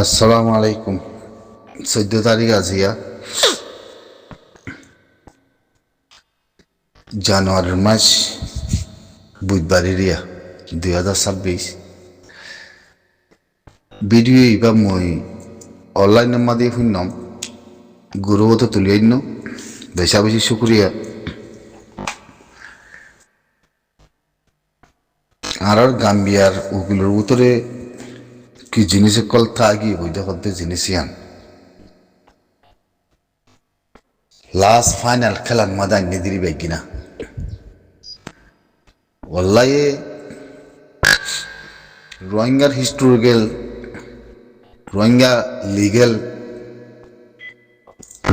আসসালামু আলাইকুম। 14 তারিখ আজিয়া জানুয়ারির মাস বুধবার এরিয়া 2026 ভিডিও ইবা মই অনলাইনের মাঝে শুনলাম গুরুবত তুলি আইন বেশা বেশি শুক্রিয়া। আর গাম্বিয়ার উকিলের উত্তরে কি জিনিস কল থাকি বৈধ করতে জিনিস ইয়ান লাস্ট ফাইনাল খেলার মাদা নিদিরি বেগিনা ওল্লায়ে রোহিঙ্গার হিস্টোরিক্যাল রোহিঙ্গা লিগেল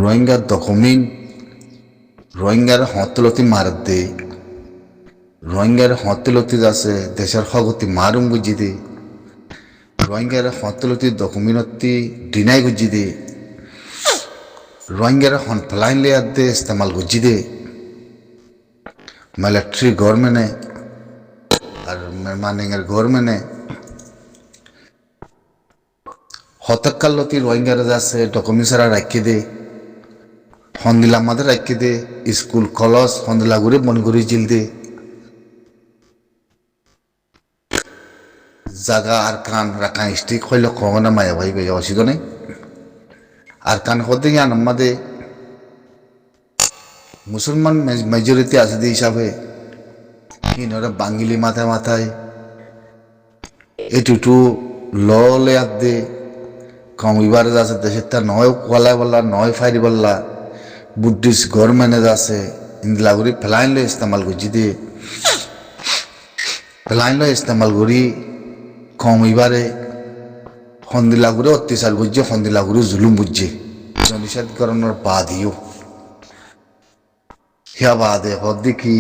রোহিঙ্গার ডকুমেন্ট রোহিঙ্গার হতলতি মারত দে রোহিঙ্গার হতলতি আছে দেশের হগতি মারুম বুঝি দে রোহিঙ্গার হতলতি ডকুমেন্টতি ডিনাই গুজি দে রোহিঙ্গার হন ফ্লাইন লেয়ার দে ইস্তেমাল গুজি দে মিলিটারি গভর্নমেন্টে আর মেরমানিংয়ের গভর্নমেন্টে হতকালতি রোহিঙ্গার আছে ডকুমেন্ট সারা রাখি দে হন্দিলা মাদে রাখি দে স্কুল কলেজ হন্দিলা ঘুরে মনগুড়ি জিল দে জাগা আর কান রাখান স্টিক হইলে কখনো মায়া ভাই ভাই অসুবিধা নেই আর কান হতে গিয়ে আমাদের মুসলমান মেজরিটি আছে যে হিসাবে কিনারা বাঙালি মাথায় মাথায় এটুটু লে আর দে কমিবারে আছে দেশের তা নয় কলায় বললা নয় ফাইরি বললা বুদ্ধিস্ট গভর্নমেন্টে আছে ইন্দিলাগুড়ি ফেলাইন লো ইস্তেমাল করছি দিয়ে ফেলাইন লো ইস্তেমাল করি কমিবারে হন্দিলাগুড়ে অত্যাচার বুঝছে হন্দিলাগুড়ি জুলুম বুঝছে জননিষেধ করানোর বাদিও হিয়া বাদে হদ দেখি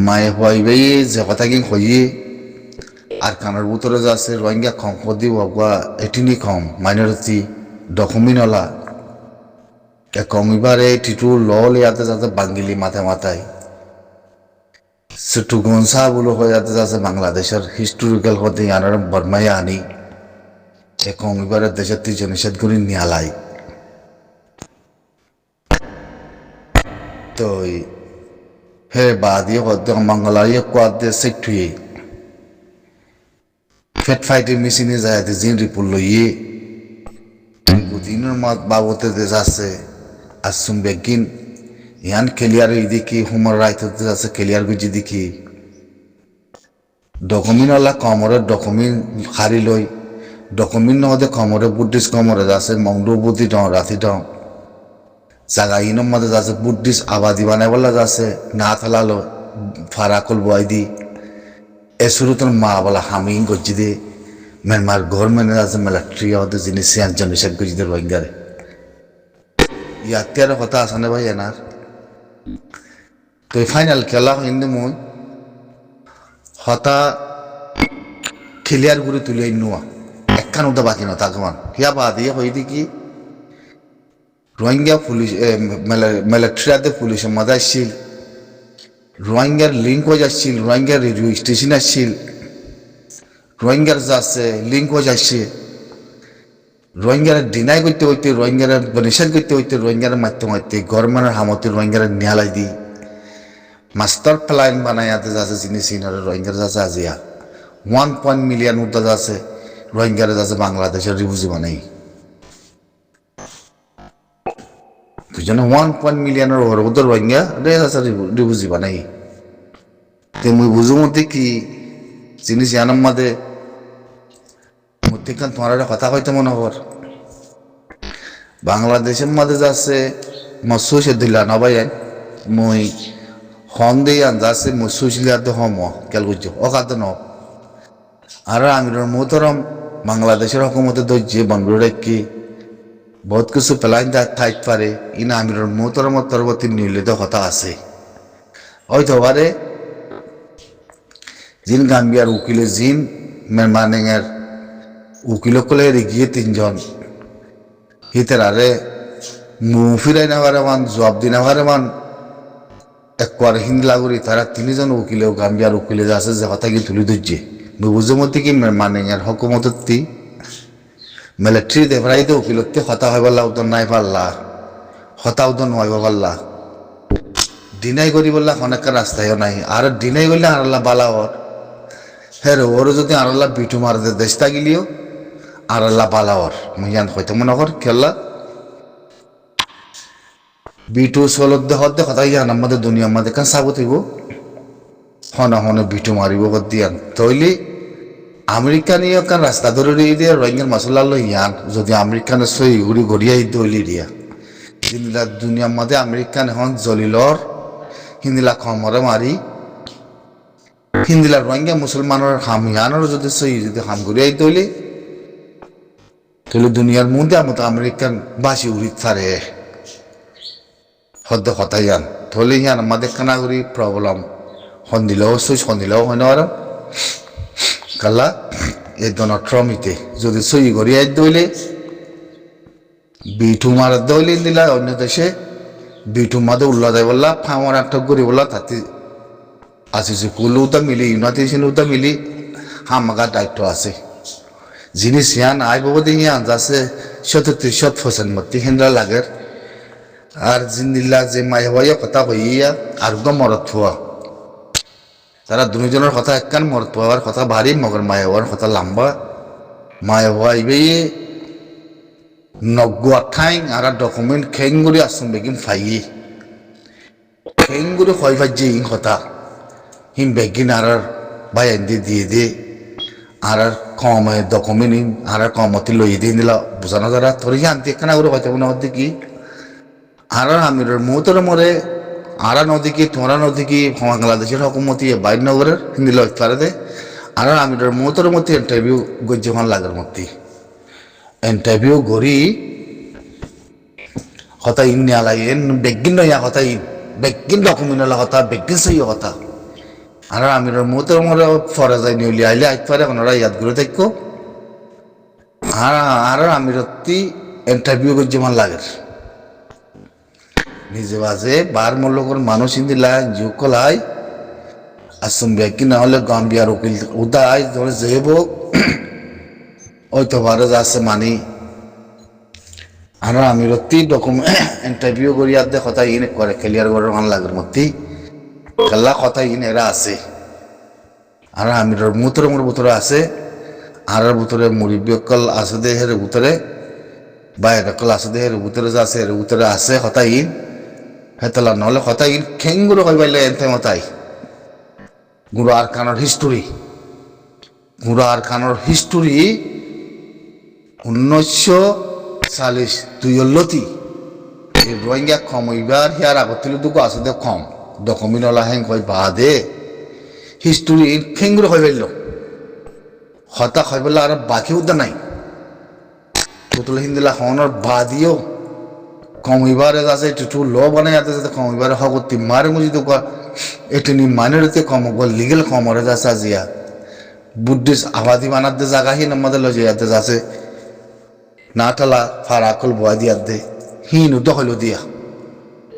মায়ে হইবে যে কথা কি হইয়ে আর কানার ভিতরে যে আছে রোহিঙ্গা কম হদি বাবা এটিনি কম মাইনরিটি ডকুমেন্টওয়ালা কমিবারে টিটু লে যাতে যাতে বাঙালি মাথায় মাথায় সেটু গনসা বলে হয়ে যাতে যাচ্ছে বাংলাদেশের হিস্টোরিক্যাল হতে আনার বর্মায় আনি কমিবারের দেশের তিনজন নিষেধ করি নিয়ালাই তো হে বাদিয়ে হতে মঙ্গলারিয়ে কোয়াদে সেটুয়ে ফেট ফাইটের মেশিনে যায় জিন রিপুল লইয়ে দিনের মাত বাবতে দেশ আছে আসুম বেগিন ইয়ান ক্লিয়ার দেখি হুমার রাইট হতে আছে ক্লিয়ার গুজি দেখি ডকুমেন্টওয়ালা কমরের ডকুমেন্ট হারি লই ডকুমেন্ট নহতে কমরে বুদ্ধিস্ট কমরে আছে মংডু বুদ্ধি দং রাতি দং জাগা ইনম মধ্যে যাচ্ছে বুদ্ধিস্ট আবাদি বানাই বলা যাচ্ছে না থালালো ফারাকল বয় দি এসুরুতন মা বলা হামিং গজি দে মেনমার গভর্নমেন্টের আছে মিলিটারি হতে জিনিস সিয়ানজন নিষেধ গজি দে রোহিঙ্গারে ইয়ার কথা আছে না ভাই এনার তো ফাইনাল খেলা হিন্দু মই হতা ক্লিয়ার করে তুলে নোয়া একখান উঠা বাকি না তাকমান হিয়া বাদিয়ে হই দেখি রোহিঙ্গা পুলিশ মিলিটারি পুলিশের মধ্যে আসছিল রোহিঙ্গার লিঙ্ক হয়ে যাচ্ছিল রোহিঙ্গার রেডিও স্টেশন আসছিল রোহিঙ্গার যাচ্ছে লিঙ্ক হয়ে যাচ্ছে রোহিঙ্গারা ডিনাই করতে হইতে রোহিঙ্গারা নিষেধ করতে হইতে রোহিঙ্গারা মারতে মারতে গভর্নমেন্টের হামতে রোহিঙ্গারা নিয়ালাই দি মাস্টার প্ল্যান বানাইতে যাচ্ছে জিনিস রোহিঙ্গার যাচ্ছে আজিয়া 1 মিলিয়ন উঠা যাচ্ছে রোহিঙ্গারা যাচ্ছে বাংলাদেশের রিফিউজি বানাই বুঝছেন 1 মিলিয়নের ওর রোহিঙ্গা যাচ্ছে রিফিউজি বানাই তো মুই বুঝু মধ্যে কি জিনিস জানার মাঝে মধ্যেখান তোমার একটা কথা হয়তো মনে হর বাংলাদেশের মাঝে যাচ্ছে মৎস্য দিলা না ভাই মই হন দিয়ে আন যাচ্ছে মৎস্য হম কেল বুঝছো অকাত ন আর আমির মোহতরম বাংলাদেশের হকুমতে ধৈর্য বন্ধ রেখে বহুত কিছু পেলাই থাকতে পারে ইনা আমির মোহতরম তরবর্তী নির্লিত কথা আছে হয়তো পারে জিন গাম্বিয়ার উকিলে জিন মেরমানিংয়ের উকিল কলে গিয়ে 3 জন হিতের আরে মুফিরাই না পারে মান জবাব দি না পারে মান একবার হিন্দ লাগুরি তারা 3 জন উকিলেও গাম্বিয়ার উকিলে আছে যে কথা কি তুলি ধরছে বুঝমতি কি মানে আর হকুমতী মিলিটারি দেবরাইতে উকিলতে হতা হয় বললা উদন নাই পারলা হতা উদন হয় পারলা ডিনাই করি বললা অনেক রাস্তায়ও নাই আর ডিনাই করলে আল্লাহ বালা ওর হ্যাঁ ওর যদি আল্লাহ বিটু মার দে দেশটা গিলিও আল্লাহ বালা ওর মুইয়ান হয়তো মনে কর খেলা বিটু চলত হতে হতাই জান আমাদের দুনিয়া আমাদের কান চাব থাকিব হনে হনে বিটু মারিব দিয়ান তৈলি আমেরিকানীয় কান রাস্তা ধরে দিয়ে রোহিঙ্গার মাসুল্লাহ ইয়ান যদি আমেরিকানের সই উড়ি গড়িয়াই দইলি দিয়া হিন্দিলা দুনিয়ার মধ্যে আমেরিকান এখন জলিলর হিন্দিলা খমরে মারি হিন্দিলা রোহিঙ্গা মুসলমানের হাম ইয়ানোর যদি সই যদি হাম গড়িয়াই দইলি তাহলে দুনিয়ার মধ্যে আমার আমেরিকান বাসি উড়ি থারে হদ্দ হতাইয়ান তাহলে ইয়ান আমাদের কানাগরি প্রবলেম সন্দিলেও সই সন্দিলেও হয় না আর কাল্লা এই ধরনের ট্রমিতে যদি সই গড়িয়াই দইলে বিটু মার দইলে দিলা অন্য দেশে বিটু মাদে উল্লা দেয় বললা ফাঁমার একটা গড়ি বললা তাতে আসিছে কুলুতা মিলি ইউনাইটেড নেশনটা মিলি হামাকা দায়িত্ব আছে জিনিস ইয়ান আই বাবু দিয়ে আন্দাজে 37% মতি হেন্দ্রা লাগে আর জিন্দিল্লা যে মাই হওয়া কথা হইয়া আর একদম মরত থুয়া তারা দুজনের কথা একখান মরত পাওয়ার কথা ভারী মগর মায় হওয়ার কথা লম্বা মায় হওয়া ইবে নগ্গু আঠাইং আর ডকুমেন্ট খেঙ্গুরি আসুন বেগিন ফাইয়ে খেঙ্গুরি হয় ভাজ্যে ইং কথা হিম বেগিন আর ভাই এন্দি দিয়ে দে আর কম ডকুমেন্ট ইন আর কমতি লই দিয়ে দিলা বুঝানো যারা ধরে আনতে একখানা করে হয়তো মনে হতে কি আর আমির মুহূর্তের মরে আরা নদী কি তোমরা নদী কি বাংলাদেশের হকুমতি বাইর নগরের হিন্দি লয় পারে দে আর আমির মুহূর্তের মধ্যে ইন্টারভিউ গজ্যমান লাগার মধ্যে ইন্টারভিউ গড়ি হতা ইন নিয়ালাই এন বেগিন নয়া হতা in begin document Hota begin সই হতা আর আমির মুহূর্তের মরে ফরে যাই নিউলি আইলে আইত পারে ওনারা ইয়াদ করে থাকো আর আমিরতি ইন্টারভিউ গজ্যমান লাগে নিজে বাজে বার মূল্যকর মানুষ ইন্দিলা জুকলাই আসুন ব্যাকি না হলে গাম্বিয়ার উকিল উদায় ধরে যেব ওই তো বারে যাচ্ছে মানি আর আমি রত্তি ডকুমেন্ট ইন্টারভিউ করি আর দে কথা ইন করে ক্লিয়ার করে ভালো লাগার মধ্যে খেলা কথা ইন এরা আছে আর আমি মুতরে মোর ভিতরে আছে আর ভিতরে মুড়িবিয়কল আছে দেহের ভিতরে বাইরে কল আছে দেহের ভিতরে যাচ্ছে এর ভিতরে আছে কথা ইন হেতলা নহলে কথা ইন খেঙ্গুলো কই বাইলে এনতে মতাই গুরু আর কানোর হিস্টোরি গুরু আর কানোর হিস্টোরি 1940 তুইলতি এই রোহিঙ্গা কম এবার হিয়ার আগতিল দুকো আছে দে কম ডকুমেন্টলা হেং কই বাদে হিস্টোরি খেঙ্গুলো কই বাইল হতা কই বলা আর বাকি উদা নাই তোতলে হিন্দিলা হনর বাদিও কম এবারে আছে একটু ল বানাই আছে যাতে কম এবারে হগতি মারে মুজি তো এটি নি মাইনরিটি কম গল লিগেল কম রে যাচ্ছে আজিয়া বুদ্ধিস্ট আবাদি বানাতে জায়গা হি আমাদের লজে যাতে যাচ্ছে নাটালা ফারাকুল বয়া দিয়া দে হিনু দখল দিয়া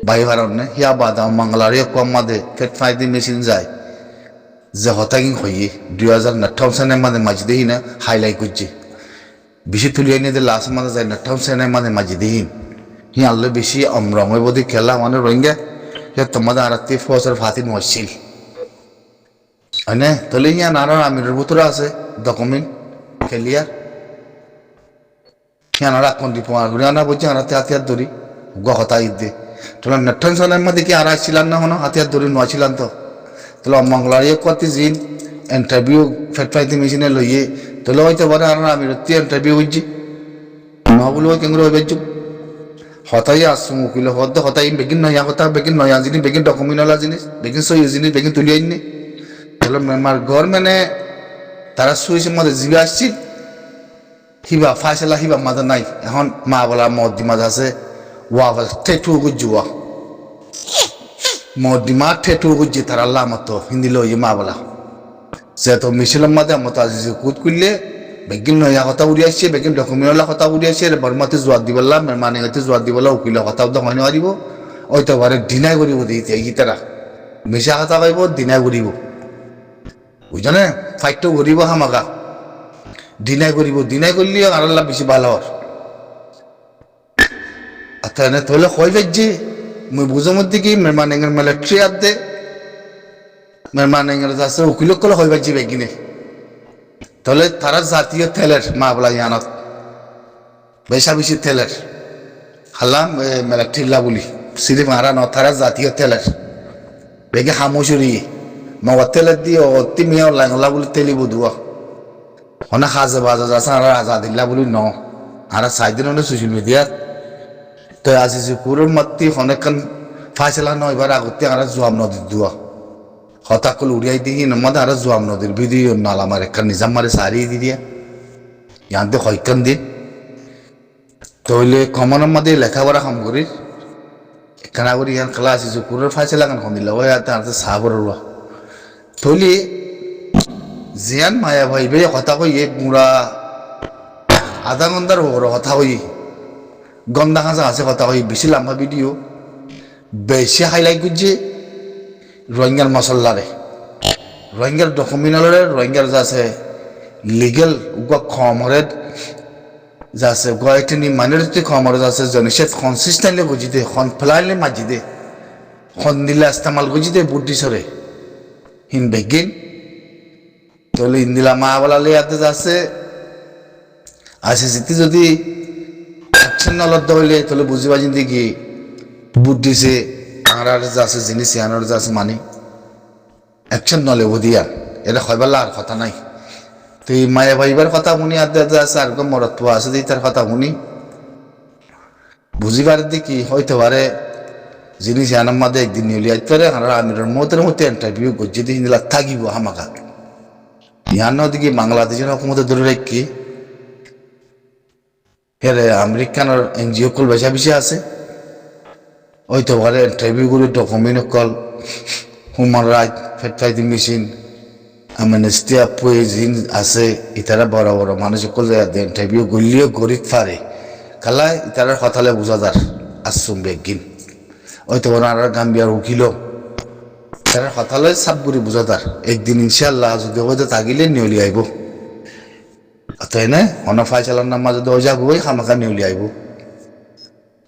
বাই ভারনে হিয়া বাদা মঙ্গলারে কম মাদে ফেট ফাইদি মেশিন যায় যে হতাগিং হইয়ে 2009 সালের মাঝে মাঝে হিনা হাইলাইট করছে বেশি তুলিয়ে নিয়ে লাস্ট মাঝে যায় 9 সালের মাঝে মাঝে দিন হি আল্লাহ বেশি রঙের বদি খেলা মানে রোহিঙ্গা হে তোমাদের আর 30 বছর ফাতিন মসছিল হয়নে তাহলে হিয়া নারা আমিরের ভিতরে আছে ডকুমেন্ট ক্লিয়ার হিয়া নারা কোন দিব আর গুড়িয়ানা বলছে আর হাতিয়ার ধরি গহতা ইদে তোলা 9 সালের মধ্যে কি আর আসছিলাম না হনো হাতিয়ার ধরি নছিলাম তো তাহলে মঙ্গলারিয়ে কত দিন ইন্টারভিউ ফেটফাইতে মেশিনে লইয়ে তাহলে হয়তো বলে আর আমির ইন্টারভিউ হইছি নগুলো কেঙ্গুলো হইবে হতাই আসুন উকিল হদ হতাই বেগিন নয়া কথা বেগিন নয়া জিনিস বেগিন ডকুমেন্টলা জিনিস বেগিন সই জিনিস বেগিন তুলি আইনি তাহলে মেমার ঘর মানে তারা শুয়েছে মধ্যে জিবে আসছি হিবা ফাইসলা হিবা মাঝে নাই এখন মা বলা মদ্দিমাজ আছে ওয়া ঠেটু গুজুয়া মদ্দিমা ঠেটু গুজি তারা আল্লাহ মতো হিন্দি লই মা বলা সে তো মিছিলাম মাঝে মতো আজি কুদ করলে বেগিন নয়া কথা উড়ি আসছে বেগিন ডকুমেন্টলা কথা উড়ি আসছে বর্মাতে জোয়ার দিবলা মানে গতি জোয়ার দিবলা উকিলের কথা তো হয় নোৱাৰিব ওই তো বারে ডিনাই করিব দিতে এই তারা মিশা কথা কইব ডিনাই করিব বুঝছনে ফাইটটা করিব হামাকা ডিনাই করিব ডিনাই করলে আর আল্লাহ বেশি ভালো হর আচ্ছা এনে তাহলে কই ভাইজি মুই বুঝার মধ্যে কি মেহমানের মিলিটারি আদে মেহমানের আছে উকিল কলে কই ভাইজি বেগিনে তাহলে তারা জাতীয় তেলের মা বলা ইয়ানত বেশা বেশি তেলের হালাম মিলিটারিলা বলি সিরি মারা ন তারা জাতীয় তেলের বেগে হামুসুরি মগা তেলের দিয়ে অতি মেয়ে লাংলা বলে তেলিব দুয়া হনে হাজে বাজা যাচ্ছে আর আজাদিল্লা বলি ন আর সাইদিন হনে সোশ্যাল মিডিয়াত তো আজি যে কুরুর মাত্তি হনেকান ফাইসলা ন এবার আগতে আর জোয়াম নদীর দুয়া হতাকল উড়িয়াই দিয়ে নমাদে আর জোয়াম নদীর ভিডিও নালামার একখান নিজাম মারে সারিয়ে দি দিয়া ইয়ান্তে হইকান দিন তইলে কমনের মধ্যে লেখাপড়া কাম করি একখানা করি ইয়ান খেলা আছে যে কুরুর ফাইসলা কান খন্দিলা ওই আর তার সাহাবর রুয়া তইলে জিয়ান মায়া ভাইবে কথা কই এক মুড়া আধা ঘন্টার ওপর কথা কই গন্দা খাঁচা আছে কথা কই বেশি লম্বা ভিডিও বেশি হাইলাইট করছে রোহিঙ্গার মশলারে রোহিঙ্গার ডকুমেন্টারে রোহিঙ্গার যাচ্ছে লিগেল উগা খমরে যাচ্ছে গয়টিনি মাইনরিটি খমরে যাচ্ছে জনসেত কনসিস্টেন্টলি বুঝিতে খন ফেলাইলে মাজিদে খন দিলে ইস্তেমাল বুঝিতে বুদ্ধি সরে হিন বেগিন তাহলে ইন্দিলা মা বলালে ইয়াতে যাচ্ছে আসে জিতি যদি অ্যাকশন নলদ্দ হইলে তাহলে বুঝিবা জিন্দি কি বুদ্ধিছে আর যাচ্ছে জিনিস ইয়ানোর যাচ্ছে মানে অ্যাকশন নলে বুধিয়া এটা হইবার আর কথা নাই তো এই মায়া ভাইবার কথা শুনি আর আছে আর মরত্ব আছে দি তার কথা শুনি বুঝিবার দেখি হইতে পারে জিনিস ইয়ানোর মাঝে একদিন নিয়ে আইতে পারে আর আমির মধ্যে ইন্টারভিউ করছি দিলা থাকিব হামাকা ইয়ানো দিকে বাংলাদেশের হুকুমতে ধরে রাখি হেরে আমেরিকানোর এনজিও কল বেশা বেশি আছে হইতে পারে ইন্টারভিউ করে document call human right fighting machine Amnesty জিন আছে ইতারা বড় বড় মানুষ কল ইন্টারভিউ করলেও গরিব পারে খালা ইতারার কথালে বোঝা যার আসুম বেগিন হইতে পারে আর গাম্বিয়ার উকিল তারা কথালে সাপ করে বোঝা তার একদিন ইনশাল্লাহ যদি হয়তো থাকিলে নিউলি আইব তাই না অন ফাইসালার নামা যদি ওজা গই হামাকা নিউলি আইব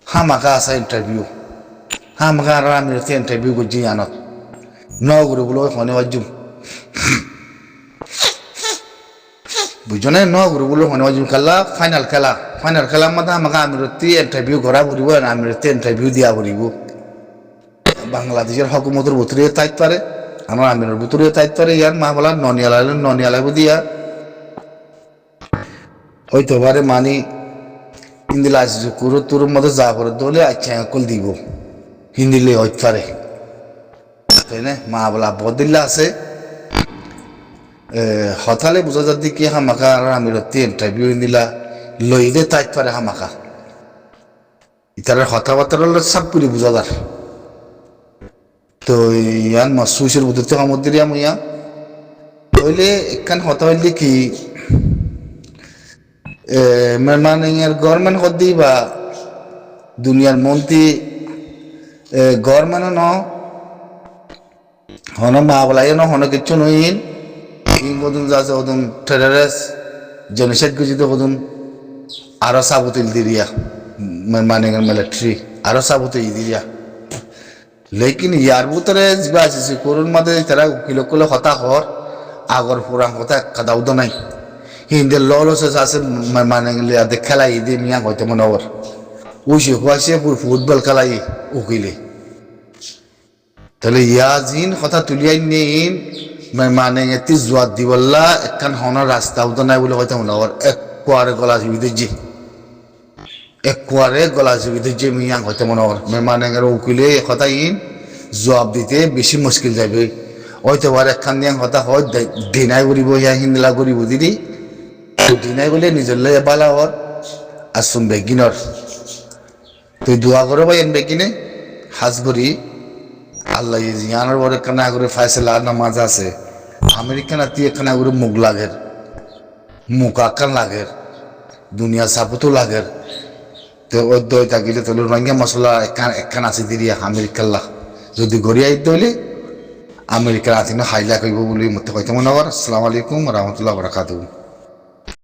হামাকা আছে ইন্টারভিউ হামাকা আর আমি ইন্টারভিউ করছি আনত ন গুরু বলে ফোনে বাজুম বুঝছো না ন গুরু বলে ফোনে বাজুম খেলা ফাইনাল খেলার মধ্যে আমাকে আমি ইন্টারভিউ করা পড়িব আমি ইন্টারভিউ দিয়া পড়িব বাংলাদেশের হকুমতের ভিতরে তাইত পারে আমার আমিরের ভিতরে তাইত পারে ইয়ার মা বলা ননিয়ালাই দিয়া হইতে পারে মানি হিন্দি লাইসেন্স করো তোর মধ্যে যা করে দলে আচ্ছা কল দিব হিন্দিলে হইতে পারে তাই না মা বলা বদিল্লা আছে হতালে বোঝা যার দিকে হামাকা আর আমির ইন্টারভিউ হিন্দিলা লই দে তাইত পারে হামাকা ইতারের কথাবার্তার সব করে বোঝা যার তো ইয়ান মাসুসের বুদ্ধি কামত দিলাম ইয়া হইলে একখান কথা হইলে কি মেহমানের গভর্নমেন্ট কর দি বা দুনিয়ার মন্ত্রী গভর্নমেন্ট ন হন মা বলাই ন হন কিচ্ছু নইন ইন কদুন যাচ্ছে কদুন টেরারিস্ট জনসেট গুজিত কদুন আরো সাবুতিল দিরিয়া মেহমানের মিলিটারি আরো সাবুতিল দিরিয়া লেকিন ইয়ার ভিতরে যা আছে করুন মাঝে তারা কিলো হতা হর আগর পুরান কথা কাদাউদ নাই হিন্দে ললস আছে মানে খেলাই দিয়ে মিয়া হইতে মনে হর উইসে খুয়াইছে ফুটবল খেলাই উকিলে তাহলে ইয়া জিন কথা তুলিয়াই নিন মানে এটি জোয়ার দিবল্লা একখান হনার রাস্তা উদ নাই বলে হইতে মনে হর এক কোয়ারে গলা জীবিত যে এক কোয়ারে গলা জীবিত যে মিয়া হইতে মনে হর মেহমানের উকিলে কথা ইন জবাব দিতে বেশি মুশকিল যাবে হয়তো আর একখান দিয়া কথা হয় দিনাই করিব ইয়া হিন্দলা করিব দিদি দিনাই বলে নিজের লয়ে বালা হর আর শুন বেগিনর তুই দোয়া করো ভাই এন বেগিনে হাজ করি আল্লাহ ইয়ানোর পরে কানা করে ফাইসলা নামাজ আছে আমেরিকান আতি এখানে করে মুখ লাগের মুখ আকান লাগের দুনিয়া সাপতো লাগের তো ওই থাকিলে তোর রঙিয়া মশলা একখান আছে দিদি আমেরিকাল্লা যদি গড়িয়া দিতে হইলে আমেরিকার আতিনো হাইলা কইব বলে মতো কইতে মনে কর। আসসালামু আলাইকুম রহমতুল্লাহ বরাকাতুহু।